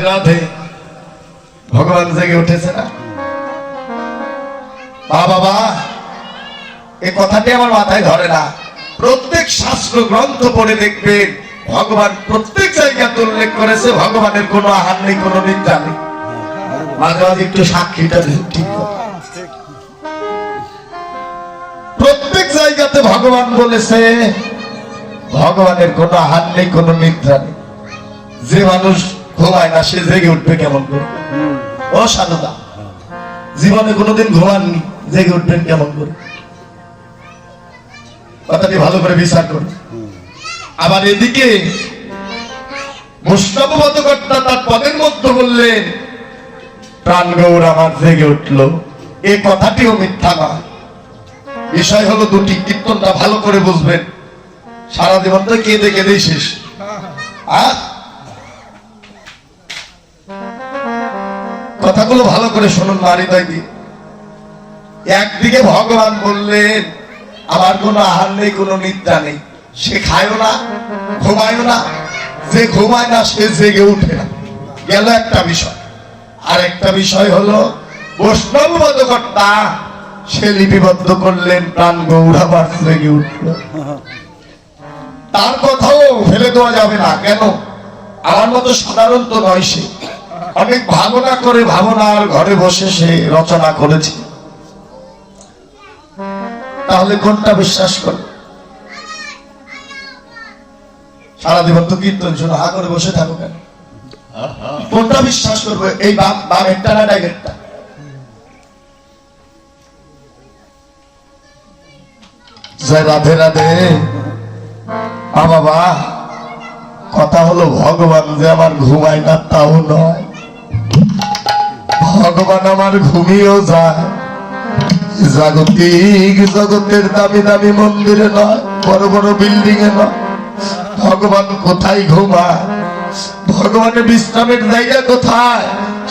রাধে ভগবান জেগে উঠেছে না? বাবা এই কথাটি আমার মাথায় ধরে না। প্রত্যেক শাস্ত্র গ্রন্থ পড়ে দেখবেন ভগবান প্রত্যেক জায়গাতে উল্লেখ করেছে ভগবানের কোনো আহার নেই, কোনো নিন্দা নেই। মাঝে মাঝে একটু সাক্ষীটা ঠিক প্রত্যেক জায়গাতে ভগবান বলেছে ভগবানের কোনো আহার নেই, কোনো নিদ্রা নেই। যে মানুষ ঘুমায় না সে জেগে উঠবে কেমন করে? ও সাধুদা, জীবনে কোনোদিন ঘুমাননি, জেগে উঠবেন কেমন করে? কথাটি ভালো করে বিচার করুন। আবার এদিকে বৈষ্ণবকর্তা তার পদের মধ্যে বললেন প্রাণ গৌর আমার জেগে উঠলো, এই কথাটিও মিথ্যা নয়। বিষয় হলো দুটি। কীর্তনটা ভালো করে বুঝবেন। সারা জীবন তো কেঁদে কেঁদেই শেষ। কথাগুলো ভালো করে শুনুন হৃদয় দিয়ে। একদিকে ভগবান বললেন আমার কোনো আহার নেই, কোনো নিদ্রা নেই, সে খায়ও না, ঘুমায়ও না। যে ঘুমায় না সে জেগে উঠে না, গেল একটা বিষয়। আর একটা বিষয় হলো বৈষ্ণবকর্তা সে লিপিবদ্ধ করলেন প্রাণ গৌর আমার জেগে উঠল। তার কথাও ফেলে দেওয়া যাবে না। কেন? আমার মতো সাধারণ তো নয়, সে অনেক ভাবনা করে ভাবনার ঘরে বসে সে রচনা করেছে। তাহলে কোনটা বিশ্বাস করে? সারা জীবন তো কীর্তন শুনে হা করে বসে থাকো কেন? কোনটা বিশ্বাস করবে? এই বামেরটা না ডাইরেক্টটা? জয় রাধে রাধে। বাবা কথা হলো ভগবান যে আমার ঘুমায় না তাও নয়, ভগবান আমার ঘুমিয়েও যায়। জাগতিক জগতের দামি দামি মন্দিরে নয়, বড় বড় বিল্ডিং এ নয়। ভগবান কোথায় ঘুমায়? ভগবানের বিশ্রামের জায়গা কোথায়?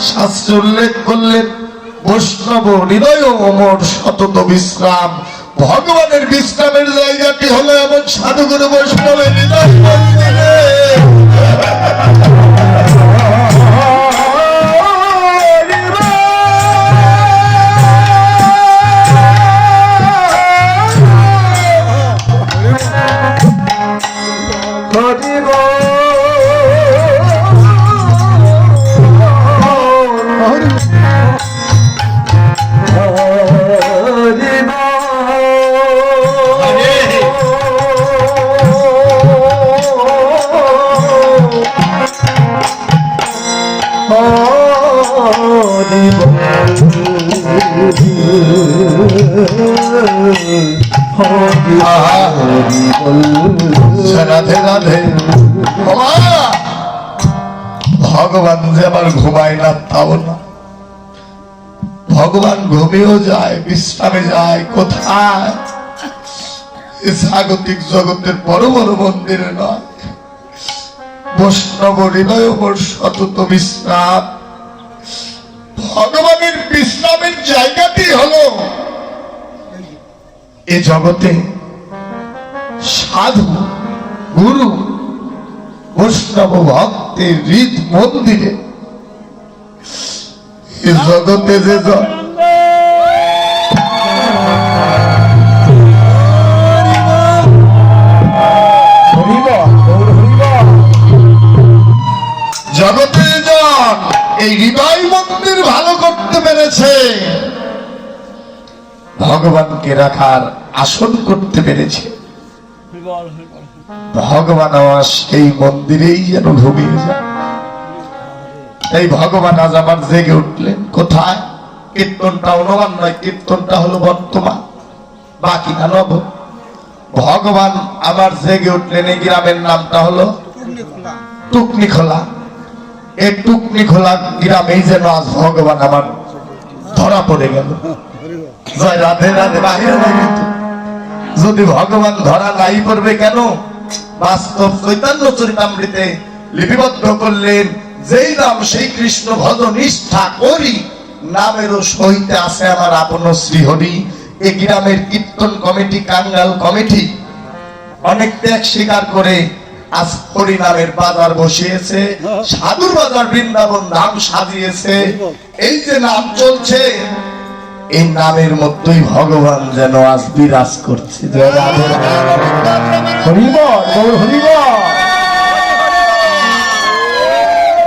শাস্ত্র উল্লেখ করলেন বৈষ্ণব হৃদয় অমর সতত বিশ্রাম। ভগবানের বিশ্রামের জায়গাটি হলো এমন সাধুগুরু বৈষ্ণবের হৃদয় মন্দিরে। রাধে রাধে। ভগবান যে আমার ঘুমায় না তাও না, ভগবান ঘুমিয়েও যায়, বিশ্রামে যায়। কোথায়? জাগতিক জগতের বড় বড় মন্দিরে নয়, বৈষ্ণব হৃদয় সতত বিশ্রাম। ভগবানের বিশ্রামের জায়গাটি হলো এ জগতে সাধু গুরু বৈষ্ণব ভক্তের হৃদ মন্দিরে। এ জগতে যে জগতে জন এই হৃদয় মন্দির ভালো করতে পেরেছে, ভগবানকে রাখার আসন করতে পেরেছে, ভগবান আমার সেই মন্দিরেই যেন ঘুমিয়ে যায়। এই ভগবান আজ আমার জেগে উঠলেন। কোথায়? কীর্তনটা অনুমান নয়, কীর্তনটা হলো বর্তমান, বাকি না নব। ভগবান আমার জেগে উঠলেন। এই গ্রামের নামটা হলো টুকনি খোলা। এই টুকনি খোলা গ্রামেই যেন আজ ভগবান আমার ধরা পড়ে গেল। জয় রাধে রাধে। বাহিরে যদি ভগবান ধরা নাই পড়বে কেন? বাস্তব চৈতন্য চরিতামৃতে লিপিবদ্ধ করলেন যেই নাম সেই কৃষ্ণ ভজ নিষ্ঠা করি, নামেরও সহিতে আছে আমার আপন শ্রীহরি। এই গ্রামের কীর্তন কমিটি, কাঙ্গাল কমিটি অনেক ত্যাগ স্বীকার করে আজ হরিনামের বাজার বসিয়েছে, সাধুর বাজার বৃন্দাবন নাম সাজিয়েছে। এই যে নাম চলছে, এই নামের মধ্যেই ভগবান যেন আজ বিরাজ করছে। জয় রাধে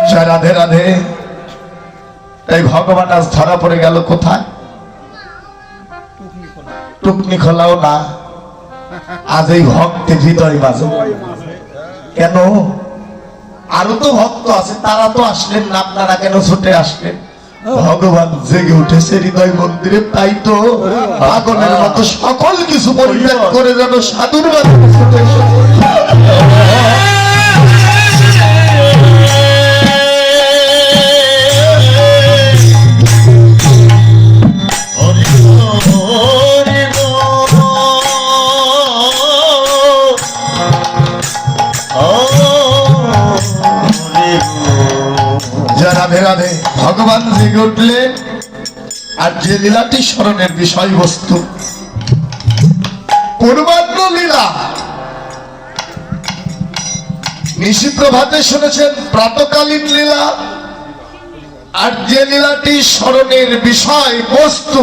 জয় রাধে রাধে। তাই ভগবান আজ ধরা পড়ে গেল কোথায়? টুকনি খোলাও না, আজ এই ভক্তের হৃদয় মাঝে। কেন? আরো তো ভক্ত আছে, তারা তো আসলেন না, আপনারা কেন ছুটে আসলেন? ভগবান জেগে উঠেছে হৃদয় মন্দিরে, তাই তো পাগলের মতো সকল কিছু পরিত্যাগ করে যেন সাধুর বাড়িতে ছুটে এসেছে। রাধে রাধে। ভগবান জেগে উঠলেন, আর যে লীলাটি স্মরণের বিষয়বস্তু পূর্বাহ্ন লীলা। নিশি প্রভাতে শুনেছেন প্রাতকালীন লীলা, আর যে লীলাটি স্মরণের বিষয় বস্তু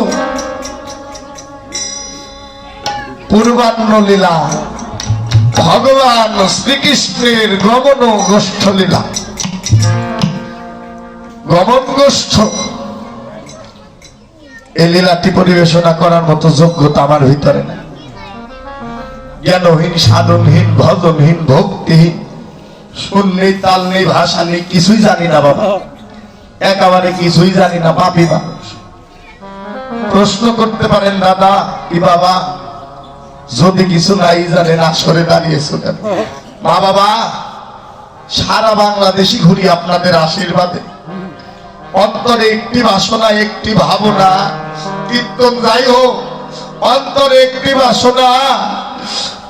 পূর্বাহ্ন লীলা, ভগবান শ্রীকৃষ্ণের গমন গোষ্ঠ লীলা। গমন গোষ্ঠ এই লীলাটি পরিবেশনা করার মতো যোগ্যতা আমার ভিতরে নেই। জ্ঞানহীন, সাধনহীন, ভজনহীন, ভক্তিহীন, সুর নেই, তাল নেই, ভাষা নেই, কিছুই জানি না বাবা, একেবারে কিছুই জানি না, পাপী মানুষ। প্রশ্ন করতে পারেন, দাদা কি বাবা, যদি কিছু নাই জানেন আসরে দাঁড়িয়েছো কেন? মা বাবা, সারা বাংলাদেশি ঘুরি আপনাদের আশীর্বাদে। অন্তরে একটি বাসনা, একটি ভাবনা, কীর্তন যাই হোক, অন্তরে একটি বাসনা,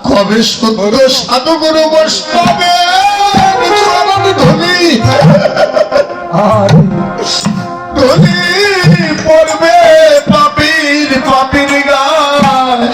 কবে শুদ্ধ সাধুগুরু বৈষ্ণবে ধনী ধনী পড়বে পাপীর পাপীর গায়।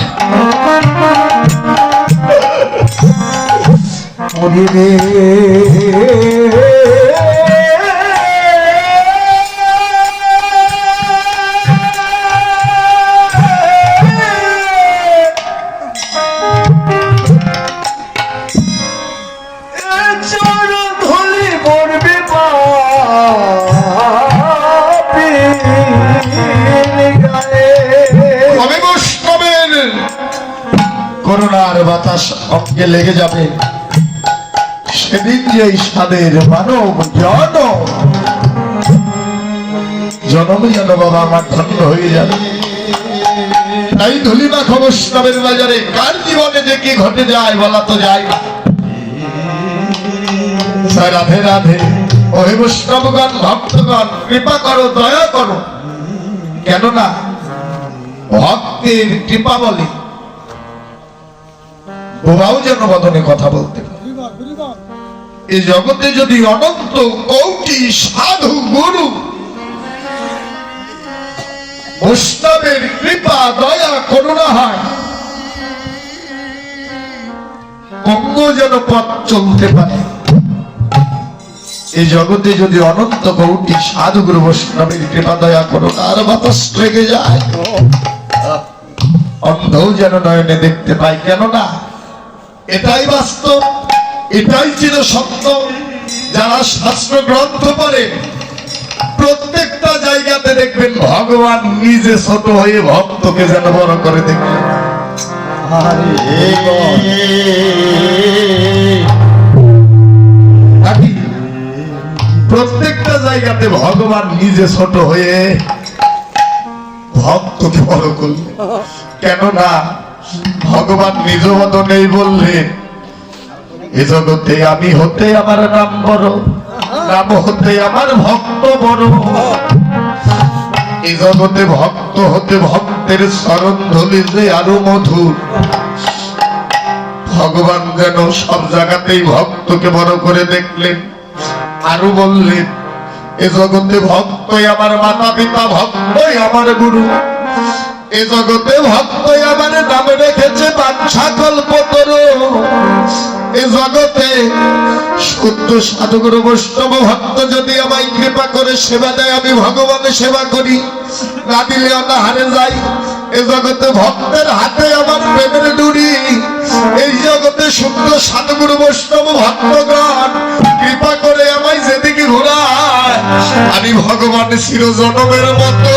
করুণার বাতাস অঙ্গে লেগে যাবে, সেদিন যে সাদের মানব জনমে যেন বাবা আমার ধন্য হয়ে যাবে। তাই ধুলিমা বৈষ্ণবের বাজারে কার জীবনে যে কি ঘটে যায় বলা তো যায় না। রাধে রাধে। ওহে বৈষ্ণবগণ, ভক্তগণ, কৃপা করো, দয়া করো। কেননা ভক্তের কৃপা বলে বোবাও যেন বদনে কথা বলতে পারে। এই জগতে যদি অনন্ত কোটি সাধু গুরু বৈষ্ণবের কৃপা দয়া করুণা হয়, অঙ্গ যেন পথ চলতে পারে। এই জগতে যদি অনন্ত কোটি সাধু গুরু বৈষ্ণবের কৃপা দয়া করুণা আর বাতাস লেগে যায়, অন্ধও যেন নয়নে দেখতে পায়। কেননা এটাই বাস্তব, এটাই চির সত্য। যারা শাস্ত্র গ্রন্থ পড়ে প্রত্যেকটা জায়গাতে দেখবেন ভগবান নিজে ছোট হয়ে ভক্তকে যেন বড় করে দেখবেন। প্রত্যেকটা জায়গাতে ভগবান নিজে ছোট হয়ে ভক্তকে বড় করলেন। কেননা ভগবান নিজ বদনেই বললেন, এ জগতে আমি হতে আমার নাম বড়, নাম হতে আমার ভক্ত বড়। এই জগতে ভক্ত হতে ভক্তের চরণ ধুলি যে আরো মধুর। ভগবান যেন সব জায়গাতেই ভক্তকে বড় করে দেখলেন। আরো বললেন, এ জগতে ভক্তই আমার মাতা পিতা, ভক্তই আমার গুরু। এ জগতে ভক্ত আমার নাম রেখেছে বাঞ্ছা কল্পতরু। এ জগতে শুদ্ধ সাধুগুরু বৈষ্ণব ভক্ত যদি আমায় কৃপা করে সেবা দেয়, আমি ভগবানের সেবা করি, না দিলে অনাহারে যাই। এ জগতে ভক্তের হাতে আমার প্রেমের ডুরি। এই জগতে শুদ্ধ সাধুগুরু বৈষ্ণব ভক্তগণ কৃপা করে আমায় যেদিকে ঘোরায়, আমি ভগবানের চিরজনমের মতো